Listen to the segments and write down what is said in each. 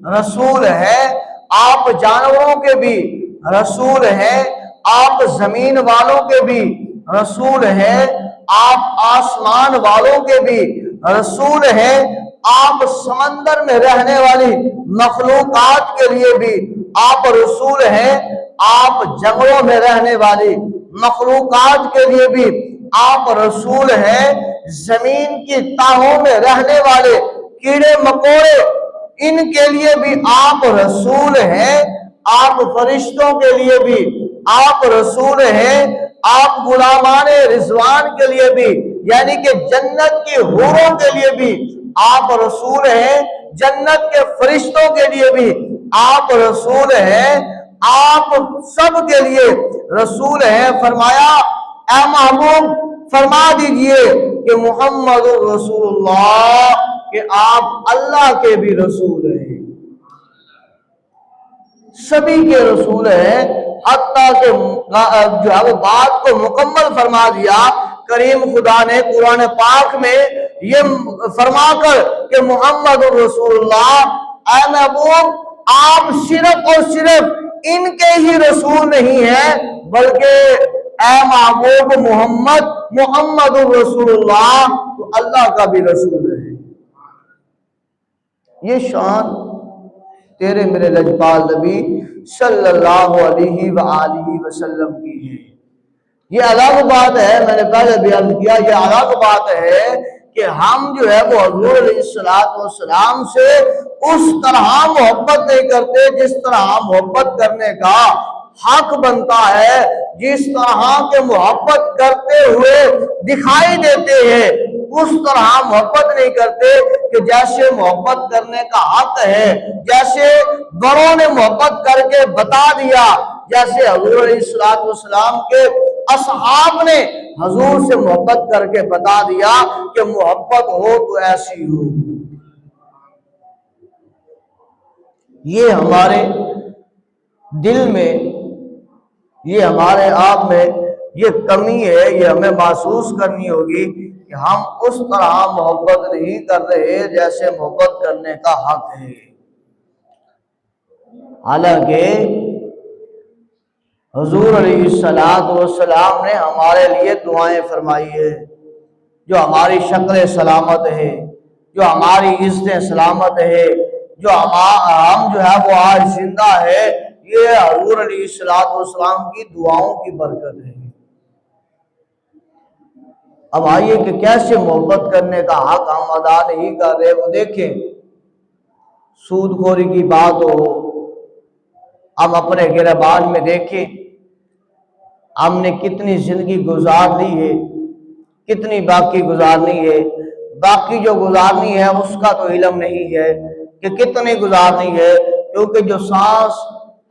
رسول ہے، آپ جانوروں کے بھی رسول ہیں، آپ زمین والوں کے بھی رسول ہیں، آپ آسمان والوں کے بھی رسول ہیں، آپ سمندر میں رہنے والی مخلوقات کے لیے بھی آپ رسول ہیں، آپ جنگلوں میں رہنے والی مخلوقات کے لیے بھی آپ رسول ہیں، زمین کی تہوں میں رہنے والے کیڑے مکوڑے ان کے لیے بھی آپ رسول ہیں، آپ فرشتوں کے لیے بھی آپ رسول ہیں، آپ غلامان رضوان کے لیے بھی یعنی کہ جنت کی حوروں کے لیے بھی آپ رسول ہیں، جنت کے فرشتوں کے لیے بھی آپ رسول ہیں، آپ سب کے لیے رسول ہیں۔ فرمایا اے محبوب فرما دیجئے کہ محمد رسول اللہ، کہ آپ اللہ کے بھی رسول ہیں، سبھی کے رسول ہیں، حتیٰ کہ جو ہے وہ بات کو مکمل فرما دیا کریم خدا نے قرآن پاک میں یہ فرما کر کہ محمد رسول اللہ، اے محبوب آپ صرف اور صرف ان کے ہی رسول نہیں ہیں بلکہ اے محبوب محمد رسول اللہ تو اللہ کا بھی رسول ہے۔ یہ شان تیرے میرے لجپال نبی صلی اللہ علیہ وآلہ وسلم کی ہے۔ یہ الگ بات ہے، میں نے پہلے بیان کیا، یہ الگ بات ہے کہ ہم جو ہے وہ حضور علیہ السلام سے اس طرح محبت نہیں کرتے جس طرح محبت کرنے کا حق بنتا ہے، جس طرح کے محبت کرتے ہوئے دکھائی دیتے ہیں اس طرح محبت نہیں کرتے کہ جیسے محبت کرنے کا حق ہے، جیسے بڑوں نے محبت کر کے بتا دیا، جیسے حضور علیہ السلام کے اصحاب نے حضور سے محبت کر کے بتا دیا کہ محبت ہو تو ایسی ہو۔ یہ ہمارے دل میں، یہ ہمارے آپ میں یہ کمی ہے، یہ ہمیں محسوس کرنی ہوگی کہ ہم اس طرح محبت نہیں کر رہے جیسے محبت کرنے کا حق ہے۔ حالانکہ حضور علیہ السلام نے ہمارے لیے دعائیں فرمائی ہے، جو ہماری شکل سلامت ہے، جو ہماری عزت سلامت ہے، جو ہم جو ہے وہ آج زندہ ہے، یہ حضور علیہ السلام کی دعاؤں کی برکت ہے۔ اب آئیے کہ کیسے محبت کرنے کا حق ہم ادا نہیں کر رہے، وہ دیکھیں۔ سود خوری کی بات ہو، ہم اپنے گریبان میں دیکھیں ہم نے کتنی زندگی گزار لی ہے، کتنی باقی گزارنی ہے، باقی جو گزارنی ہے اس کا تو علم نہیں ہے کہ کتنی گزارنی ہے، کیونکہ جو سانس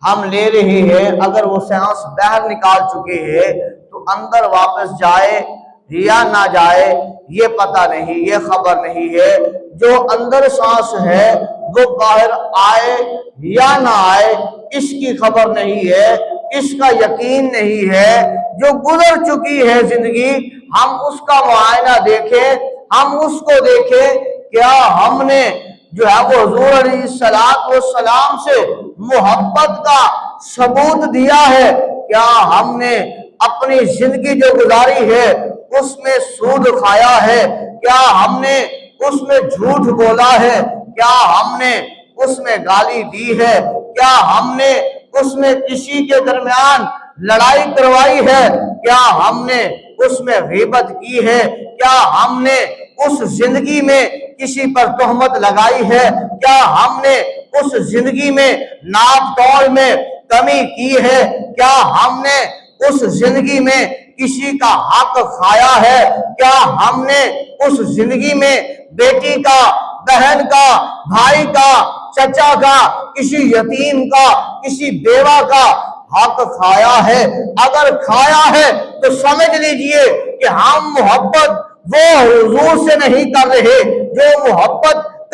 ہم لے رہے ہیں اگر وہ سانس باہر نکال چکے ہیں تو اندر واپس جائے یا نہ جائے یہ پتہ نہیں، یہ خبر نہیں ہے۔ جو اندر سانس ہے وہ باہر آئے یا نہ آئے اس کی خبر نہیں ہے، اس کا یقین نہیں ہے۔ جو گزر چکی ہے زندگی ہم اس کا معائنہ دیکھیں، ہم اس کو دیکھیں، کیا ہم نے جو ہے وہ حضور علیہ السلام سے محبت کا ثبوت دیا ہے؟ کیا ہم نے اپنی زندگی جو گزاری ہے اس میں سود کھایا ہے؟ کیا ہم نے اس میں جھوٹ بولا ہے؟ کیا ہم نے اس میں گالی دی ہے؟ کیا ہم نے اس میں کسی کے درمیان لڑائی کروائی ہے؟ کیا ہم نے اس میں غیبت کی ہے؟ کیا ہم نے اس زندگی میں کسی پر تہمت لگائی ہے؟ کیا ہم نے اس زندگی میں ناپ تول میں کمی کی ہے؟ کیا ہم نے اس زندگی میں کسی کا حق کھایا ہے؟ کیا ہم نے اس زندگی میں بیٹی کا، بہن کا، بھائی کا، چچا کا، کسی یتیم کا، کسی بیوہ کا حق کھایا ہے؟ اگر کھایا ہے تو سمجھ لیجئے کہ ہم محبت وہ حضور سے نہیں کر رہے جو محبت